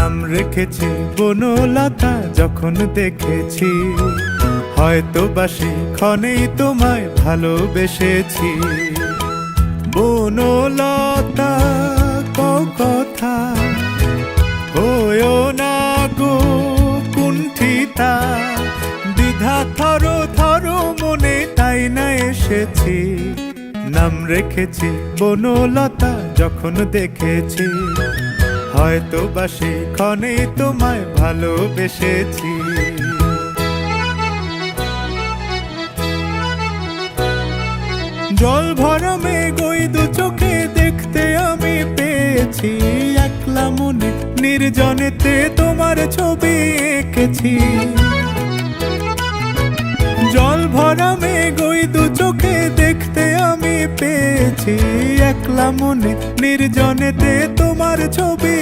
নাম রেখেছি বনলতা যখন দেখেছি, হয়তো বাসি ক্ষণেই তোমায় ভালোবেসেছি। বনলতা কথা হয়ো না গো কুণ্ঠিতা, দ্বিধা থর থর মনে তাই না এসেছি। নাম রেখেছি বনলতা যখন দেখেছি, হয়তো বাসি ক্ষণেই তোমায় ভালোবেসেছি। জল ভরা মেঘ ওই দু চোখে দেখতে আমি পেয়েছি, একলা মনে নির্জনেতে তোমার ছবি এঁকেছি। জল ভরা মেঘ ওই দু চোখে দেখতে আমি পেয়েছি, একলা মনে নির্জনেতে তোমার ছবি